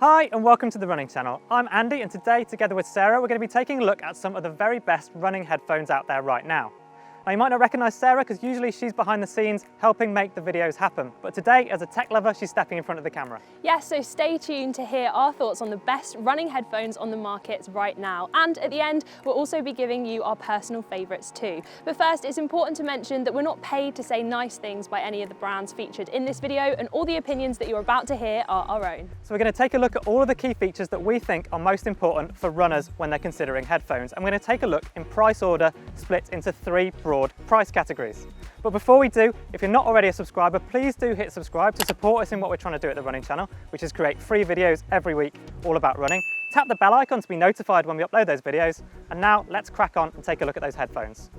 Hi and welcome to the Running Channel. I'm Andy and today, together with Sarah, we're going to be taking a look at some of the very best running headphones out there right now. Now you might not recognise Sarah because usually she's behind the scenes helping make the videos happen, but today as a tech lover she's stepping in front of the camera. Yes, so stay tuned to hear our thoughts on the best running headphones on the market right now, and at the end we'll also be giving you our personal favourites too. But first, it's important to mention that we're not paid to say nice things by any of the brands featured in this video, and all the opinions that you're about to hear are our own. So we're going to take a look at all of the key features that we think are most important for runners when they're considering headphones. I'm going to take a look in price order, split into three broad price categories. But before we do, if you're not already a subscriber, please do hit subscribe to support us in what we're trying to do at the Running Channel, which is create free videos every week all about running. Tap the bell icon to be notified when we upload those videos. And now let's crack on and take a look at those headphones.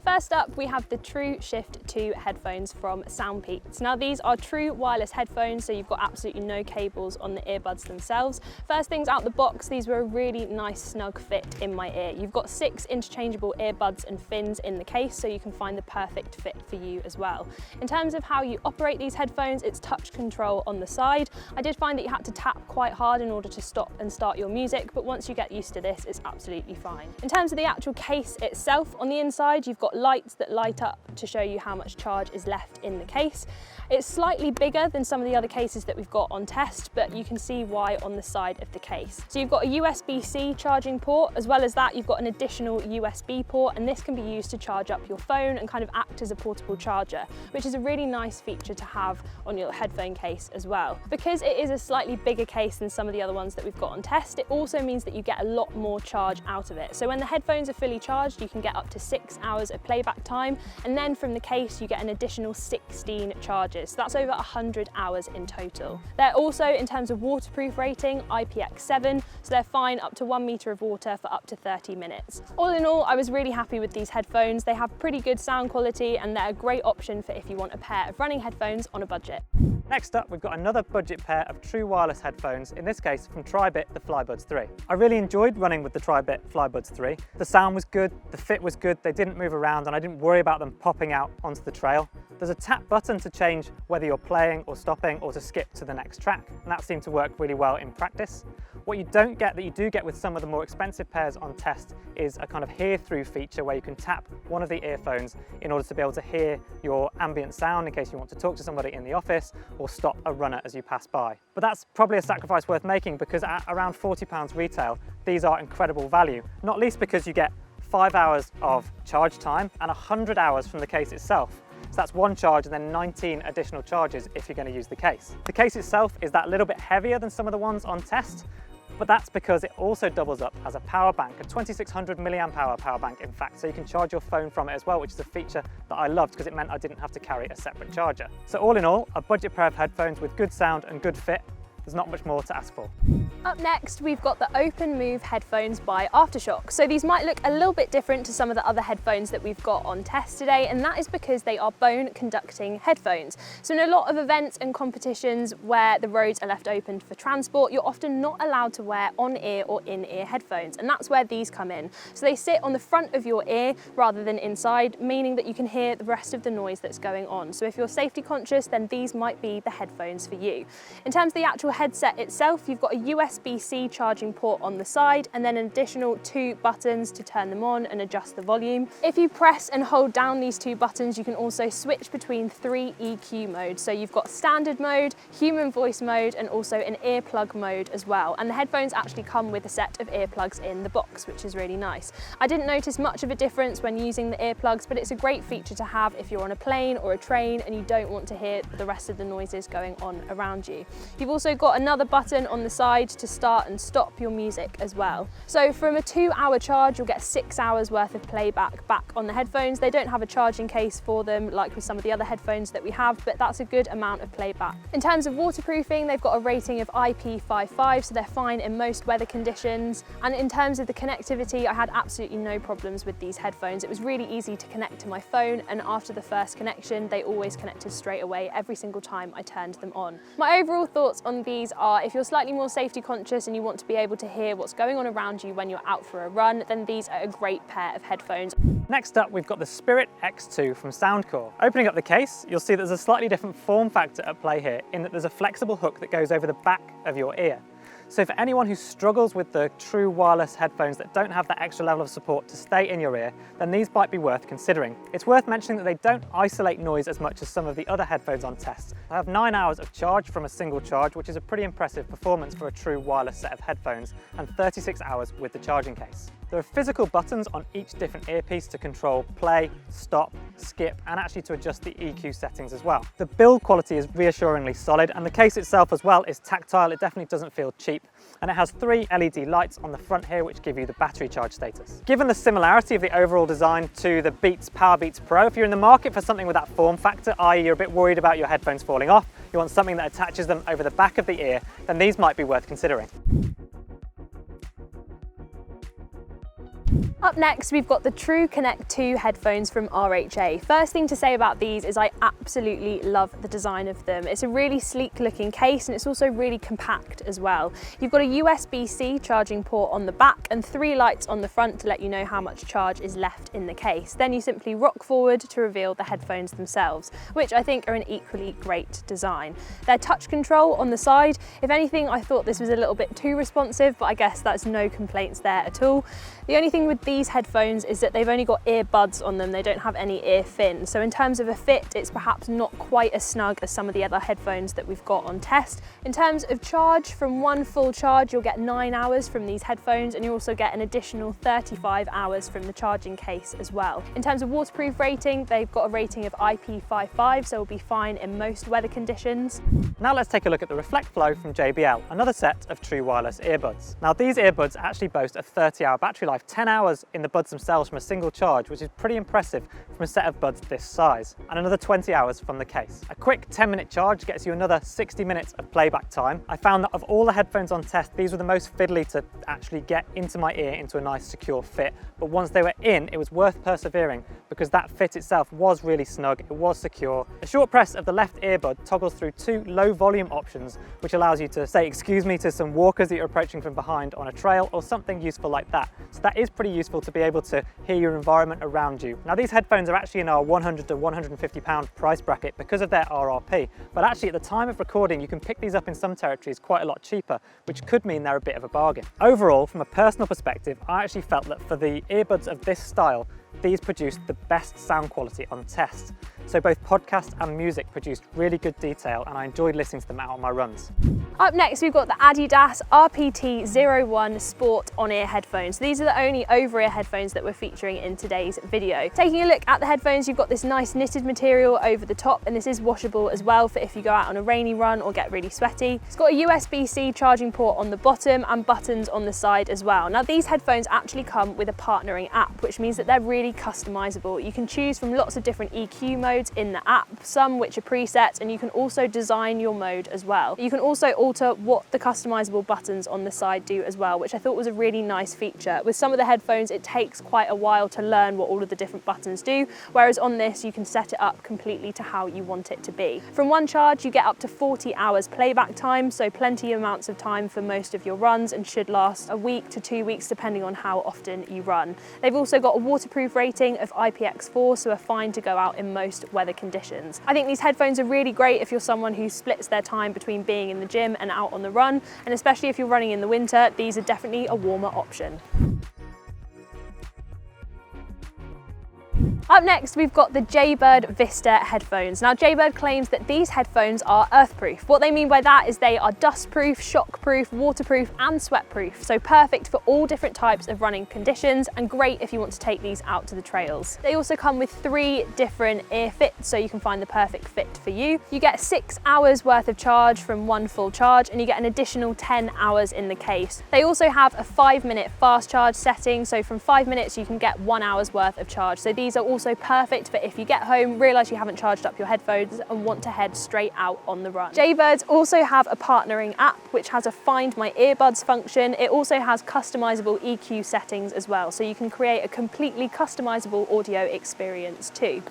First up, we have the TrueShift 2 headphones from SoundPEATS. Now these are true wireless headphones, so you've got absolutely no cables on the earbuds themselves. First things out the box, these were a really nice snug fit in my ear. You've got 6 interchangeable earbuds and fins in the case, so you can find the perfect fit for you as well. In terms of how you operate these headphones, it's touch control on the side. I did find that you had to tap quite hard in order to stop and start your music, but once you get used to this, it's absolutely fine. In terms of the actual case itself, on the inside, you've got lights that light up to show you how much charge is left in the case. It's slightly bigger than some of the other cases that we've got on test, but you can see why on the side of the case. So you've got a USB-C charging port, as well as that you've got an additional USB port, and this can be used to charge up your phone and kind of act as a portable charger, which is a really nice feature to have on your headphone case as well. Because it is a slightly bigger case than some of the other ones that we've got on test, it also means that you get a lot more charge out of it. So when the headphones are fully charged, you can get up to 6 hours of playback time, and then from the case you get an additional 16 charges. So that's over 100 hours in total. They're also, in terms of waterproof rating, IPX7, so they're fine up to 1 metre of water for up to 30 minutes. All in all, I was really happy with these headphones. They have pretty good sound quality and they're a great option for if you want a pair of running headphones on a budget. Next up, we've got another budget pair of true wireless headphones, in this case from Tribit the FlyBuds 3. I really enjoyed running with the Tribit FlyBuds 3. The sound was good, the fit was good, they didn't move around and I didn't worry about them popping out onto the trail. There's a tap button to change whether you're playing or stopping or to skip to the next track, and that seemed to work really well in practice. What you don't get that you do get with some of the more expensive pairs on test is a kind of hear-through feature where you can tap one of the earphones in order to be able to hear your ambient sound in case you want to talk to somebody in the office or stop a runner as you pass by. But that's probably a sacrifice worth making because at around £40 retail, these are incredible value, not least because you get 5 hours of charge time and 100 hours from the case itself. So that's one charge and then 19 additional charges if you're going to use the case. The case itself is that little bit heavier than some of the ones on test, but that's because it also doubles up as a power bank, a 2600 milliamp hour power bank in fact, so you can charge your phone from it as well, which is a feature that I loved because it meant I didn't have to carry a separate charger. So all in all, a budget pair of headphones with good sound and good fit. There's not much more to ask for. Up next, we've got the OpenMove headphones by Aftershokz. So these might look a little bit different to some of the other headphones that we've got on test today, and that is because they are bone conducting headphones. So in a lot of events and competitions where the roads are left open for transport, you're often not allowed to wear on-ear or in-ear headphones, and that's where these come in. So they sit on the front of your ear rather than inside, meaning that you can hear the rest of the noise that's going on. So if you're safety conscious, then these might be the headphones for you. In terms of the actual headset itself, you've got a USB-C charging port on the side and then an additional 2 buttons to turn them on and adjust the volume. If you press and hold down these 2 buttons, you can also switch between 3 EQ modes. So you've got standard mode, human voice mode, and also an earplug mode as well. And the headphones actually come with a set of earplugs in the box, which is really nice. I didn't notice much of a difference when using the earplugs, but it's a great feature to have if you're on a plane or a train and you don't want to hear the rest of the noises going on around you. You've also got another button on the side to start and stop your music as well. So from a 2-hour charge, you'll get 6 hours worth of playback back on the headphones. They don't have a charging case for them like with some of the other headphones that we have, but that's a good amount of playback. In terms of waterproofing, they've got a rating of IP55, so they're fine in most weather conditions. And in terms of the connectivity, I had absolutely no problems with these headphones. It was really easy to connect to my phone, and after the first connection, they always connected straight away every single time I turned them on. My overall thoughts on these are, if you're slightly more safety conscious and you want to be able to hear what's going on around you when you're out for a run, then these are a great pair of headphones. Next up, we've got the Spirit X2 from Soundcore. Opening up the case, you'll see there's a slightly different form factor at play here, in that there's a flexible hook that goes over the back of your ear. So for anyone who struggles with the true wireless headphones that don't have that extra level of support to stay in your ear, then these might be worth considering. It's worth mentioning that they don't isolate noise as much as some of the other headphones on test. They have 9 hours of charge from a single charge, which is a pretty impressive performance for a true wireless set of headphones, and 36 hours with the charging case. There are physical buttons on each different earpiece to control play, stop, skip, and actually to adjust the EQ settings as well. The build quality is reassuringly solid, and the case itself as well is tactile. It definitely doesn't feel cheap, and it has 3 LED lights on the front here which give you the battery charge status. Given the similarity of the overall design to the PowerBeats Pro, if you're in the market for something with that form factor, i.e. you're a bit worried about your headphones falling off, you want something that attaches them over the back of the ear, then these might be worth considering. Up next, we've got the TrueConnect 2 headphones from RHA. First thing to say about these is I absolutely love the design of them. It's a really sleek looking case and it's also really compact as well. You've got a USB-C charging port on the back and 3 lights on the front to let you know how much charge is left in the case. Then you simply rock forward to reveal the headphones themselves, which I think are an equally great design. Their touch control on the side, if anything, I thought this was a little bit too responsive, but I guess that's no complaints there at all. The only thing with these headphones is that they've only got earbuds on them, they don't have any ear fin. So in terms of a fit, it's perhaps not quite as snug as some of the other headphones that we've got on test. In terms of charge, from one full charge, you'll get 9 hours from these headphones, and you also get an additional 35 hours from the charging case as well. In terms of waterproof rating, they've got a rating of IP55, so it'll be fine in most weather conditions. Now let's take a look at the Reflect Flow from JBL, another set of true wireless earbuds. Now these earbuds actually boast a 30-hour battery life, 10 hours in the buds themselves from a single charge, which is pretty impressive from a set of buds this size, and another 20 hours from the case. A quick 10-minute charge gets you another 60 minutes of playback time. I found that of all the headphones on test, these were the most fiddly to actually get into my ear into a nice secure fit, but once they were in, it was worth persevering because that fit itself was really snug, it was secure. A short press of the left earbud toggles through 2 low volume options, which allows you to say excuse me to some walkers that you're approaching from behind on a trail or something useful like that. So that is pretty useful to be able to hear your environment around you. Now these headphones are actually in our £100 to £150 price bracket because of their RRP, but actually at the time of recording you can pick these up in some territories quite a lot cheaper, which could mean they're a bit of a bargain. Overall, from a personal perspective, I actually felt that for the earbuds of this style, these produced the best sound quality on test. So both podcast and music produced really good detail, and I enjoyed listening to them out on my runs. Up next, we've got the Adidas RPT01 Sport on-ear headphones. These are the only over-ear headphones that we're featuring in today's video. Taking a look at the headphones, you've got this nice knitted material over the top, and this is washable as well for if you go out on a rainy run or get really sweaty. It's got a USB-C charging port on the bottom and buttons on the side as well. Now these headphones actually come with a partnering app, which means that they're really customizable. You can choose from lots of different EQ modes in the app, some which are presets, and you can also design your mode as well. You can also alter what the customizable buttons on the side do as well, which I thought was a really nice feature. With some of the headphones, it takes quite a while to learn what all of the different buttons do, whereas on this, you can set it up completely to how you want it to be. From one charge, you get up to 40 hours playback time, so plenty amounts of time for most of your runs and should last a week to 2 weeks depending on how often you run. They've also got a waterproof rating of IPX4, so are fine to go out in most weather conditions. I think these headphones are really great if you're someone who splits their time between being in the gym and out on the run, and especially if you're running in the winter, these are definitely a warmer option. Up next, we've got the Jaybird Vista headphones. Now, Jaybird claims that these headphones are earthproof. What they mean by that is they are dustproof, shockproof, waterproof, and sweatproof, so perfect for all different types of running conditions and great if you want to take these out to the trails. They also come with 3 different ear fits, so you can find the perfect fit for you. You get 6 hours worth of charge from one full charge, and you get an additional 10 hours in the case. They also have a 5-minute fast charge setting, so from 5 minutes you can get 1 hour's worth of charge. So these are also perfect for if you get home, realise you haven't charged up your headphones and want to head straight out on the run. Jaybirds also have a partnering app which has a Find My Earbuds function. It also has customizable EQ settings as well, so you can create a completely customizable audio experience too.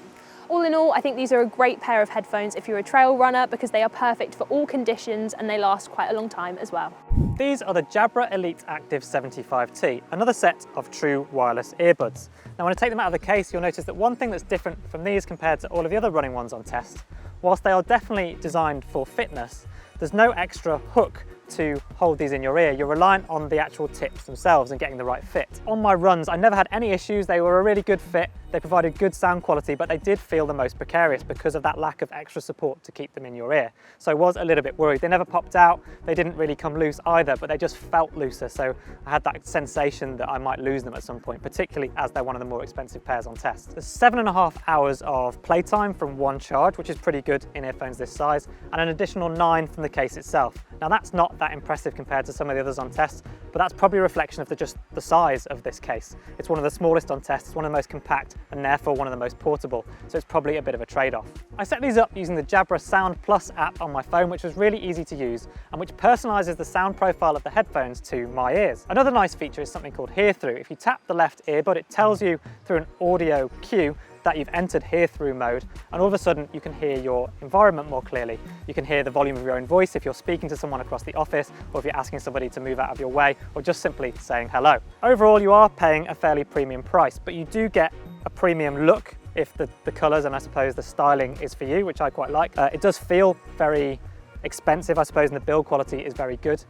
All in all, I think these are a great pair of headphones if you're a trail runner because they are perfect for all conditions and they last quite a long time as well. These are the Jabra Elite Active 75T, another set of true wireless earbuds. Now when I take them out of the case, you'll notice that one thing that's different from these compared to all of the other running ones on test, whilst they are definitely designed for fitness, there's no extra hook to hold these in your ear. You're reliant on the actual tips themselves and getting the right fit. On my runs, I never had any issues. They were a really good fit. They provided good sound quality, but they did feel the most precarious because of that lack of extra support to keep them in your ear. So I was a little bit worried. They never popped out. They didn't really come loose either, but they just felt looser. So I had that sensation that I might lose them at some point, particularly as they're one of the more expensive pairs on test. There's 7.5 hours of playtime from one charge, which is pretty good in earphones this size, and an additional 9 from the case itself. Now that's not that impressive compared to some of the others on test, but that's probably a reflection of just the size of this case. It's one of the smallest on test, it's one of the most compact, and therefore one of the most portable, so it's probably a bit of a trade-off. I set these up using the Jabra Sound Plus app on my phone, which was really easy to use and which personalises the sound profile of the headphones to my ears. Another nice feature is something called Hear Through. If you tap the left earbud, it tells you through an audio cue that you've entered Hear Through mode, and all of a sudden you can hear your environment more clearly. You can hear the volume of your own voice if you're speaking to someone across the office, or if you're asking somebody to move out of your way, or just simply saying hello. Overall, you are paying a fairly premium price, but you do get a premium look if the colours and I suppose the styling is for you, which I quite like. It does feel very expensive, I suppose, and the build quality is very good.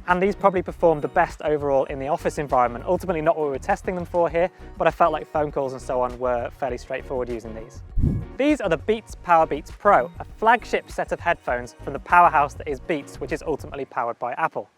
And these probably performed the best overall in the office environment. Ultimately not what we were testing them for here, but I felt like phone calls and so on were fairly straightforward using these. These are the Beats PowerBeats Pro, a flagship set of headphones from the powerhouse that is Beats, which is ultimately powered by Apple.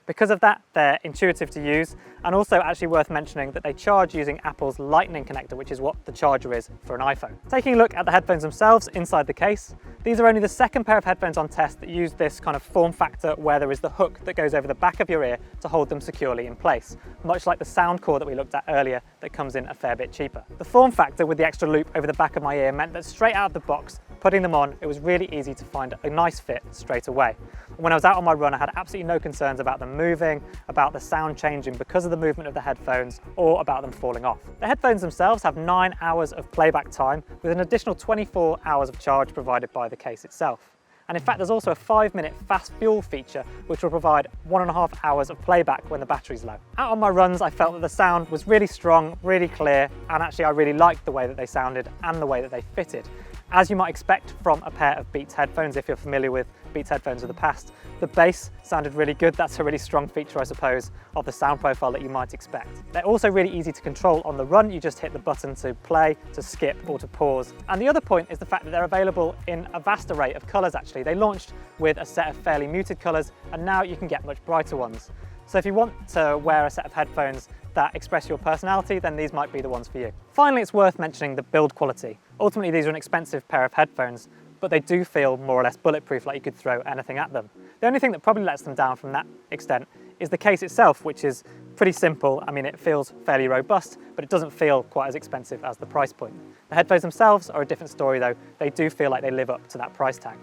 Because of that, they're intuitive to use, and also actually worth mentioning that they charge using Apple's Lightning connector, which is what the charger is for an iPhone. Taking a look at the headphones themselves inside the case, these are only the second pair of headphones on test that use this kind of form factor where there is the hook that goes over the back of your ear to hold them securely in place, much like the Soundcore that we looked at earlier that comes in a fair bit cheaper. The form factor with the extra loop over the back of my ear meant that straight out of the box, putting them on, it was really easy to find a nice fit straight away. When I was out on my run, I had absolutely no concerns about them moving, about the sound changing because of the movement of the headphones, or about them falling off. The headphones themselves have 9 hours of playback time with an additional 24 hours of charge provided by the case itself. And in fact, there's also a 5-minute fast fuel feature, which will provide 1.5 hours of playback when the battery's low. Out on my runs, I felt that the sound was really strong, really clear, and actually I really liked the way that they sounded and the way that they fitted. As you might expect from a pair of Beats headphones, if you're familiar with Beats headphones of the past, the bass sounded really good. That's a really strong feature, I suppose, of the sound profile that you might expect. They're also really easy to control on the run. You just hit the button to play, to skip, or to pause. And the other point is the fact that they're available in a vast array of colours, actually. They launched with a set of fairly muted colours, and now you can get much brighter ones. So if you want to wear a set of headphones that express your personality, then these might be the ones for you. Finally, it's worth mentioning the build quality. Ultimately, these are an expensive pair of headphones, but they do feel more or less bulletproof, like you could throw anything at them. The only thing that probably lets them down from that extent is the case itself, which is pretty simple. I mean, it feels fairly robust, but it doesn't feel quite as expensive as the price point. The headphones themselves are a different story though. They do feel like they live up to that price tag.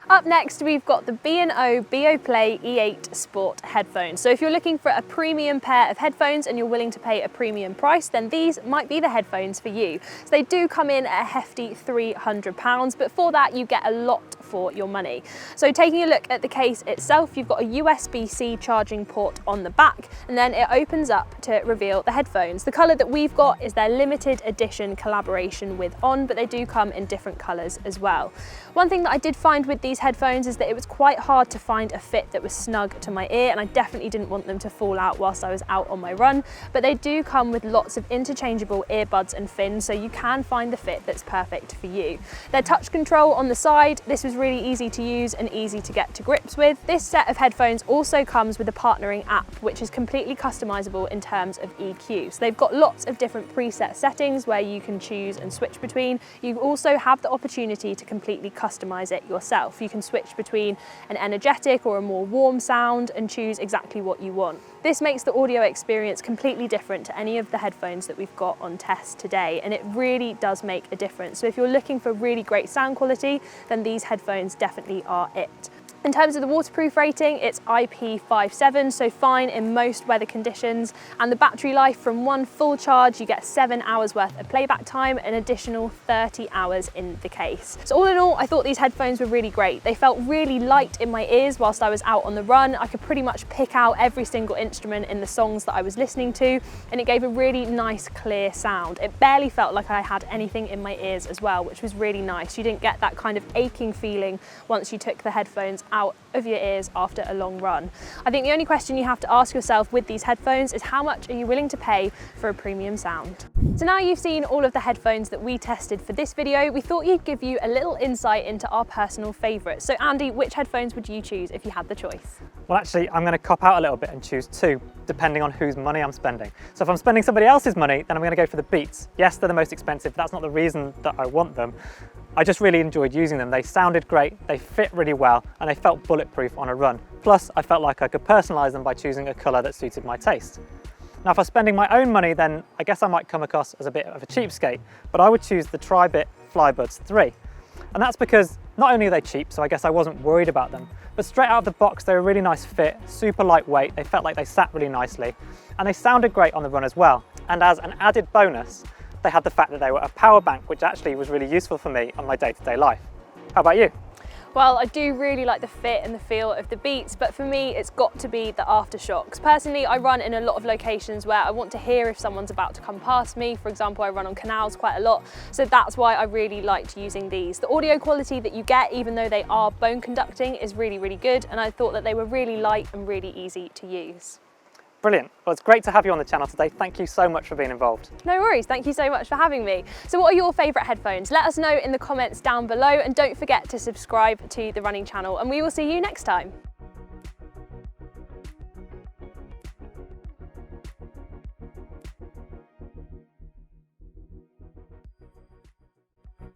Up next, we've got the B&O Beoplay E8 Sport headphones. So if you're looking for a premium pair of headphones and you're willing to pay a premium price, then these might be the headphones for you. So they do come in at a hefty £300, but for that you get a lot for your money. So taking a look at the case itself, you've got a USB-C charging port on the back, and then it opens up to reveal the headphones. The colour that we've got is their limited edition collaboration with On, but they do come in different colours as well. One thing that I did find with these headphones is that it was quite hard to find a fit that was snug to my ear, and I definitely didn't want them to fall out whilst I was out on my run, but they do come with lots of interchangeable earbuds and fins, so you can find the fit that's perfect for you. Their touch control on the side, this was really easy to use and easy to get to grips with. This set of headphones also comes with a partnering app, which is completely customizable in terms of EQ. So they've got lots of different preset settings where you can choose and switch between. You also have the opportunity to completely customize it yourself. You can switch between an energetic or a more warm sound and choose exactly what you want. This makes the audio experience completely different to any of the headphones that we've got on test today, and it really does make a difference. So if you're looking for really great sound quality, then these headphones definitely are it. In terms of the waterproof rating, it's IP57, so fine in most weather conditions. And the battery life, from one full charge, you get 7 hours worth of playback time, an additional 30 hours in the case. So all in all, I thought these headphones were really great. They felt really light in my ears whilst I was out on the run. I could pretty much pick out every single instrument in the songs that I was listening to, and it gave a really nice, clear sound. It barely felt like I had anything in my ears as well, which was really nice. You didn't get that kind of aching feeling once you took the headphones out of your ears after a long run. I think the only question you have to ask yourself with these headphones is how much are you willing to pay for a premium sound? So now you've seen all of the headphones that we tested for this video, we thought you'd give you a little insight into our personal favourites. So Andy, which headphones would you choose if you had the choice? Well, actually, I'm going to cop out a little bit and choose two, depending on whose money I'm spending. So if I'm spending somebody else's money, then I'm going to go for the Beats. Yes, they're the most expensive, but that's not the reason that I want them. I just really enjoyed using them. They sounded great, they fit really well, and they felt bulletproof on a run. Plus, I felt like I could personalise them by choosing a colour that suited my taste. Now, if I'm spending my own money, then I guess I might come across as a bit of a cheapskate, but I would choose the Tribit FlyBuds 3. And that's because not only are they cheap, so I guess I wasn't worried about them, but straight out of the box, they were a really nice fit, super lightweight, they felt like they sat really nicely, and they sounded great on the run as well. And as an added bonus, they had the fact that they were a power bank, which actually was really useful for me on my day-to-day life. How about you? Well, I do really like the fit and the feel of the Beats, but for me, it's got to be the Aftershokz. Personally, I run in a lot of locations where I want to hear if someone's about to come past me. For example, I run on canals quite a lot, so that's why I really liked using these. The audio quality that you get, even though they are bone conducting, is really, really good, and I thought that they were really light and really easy to use. Brilliant. Well, it's great to have you on the channel today. Thank you so much for being involved. No worries. Thank you so much for having me. So what are your favourite headphones? Let us know in the comments down below, and don't forget to subscribe to the running channel, and we will see you next time.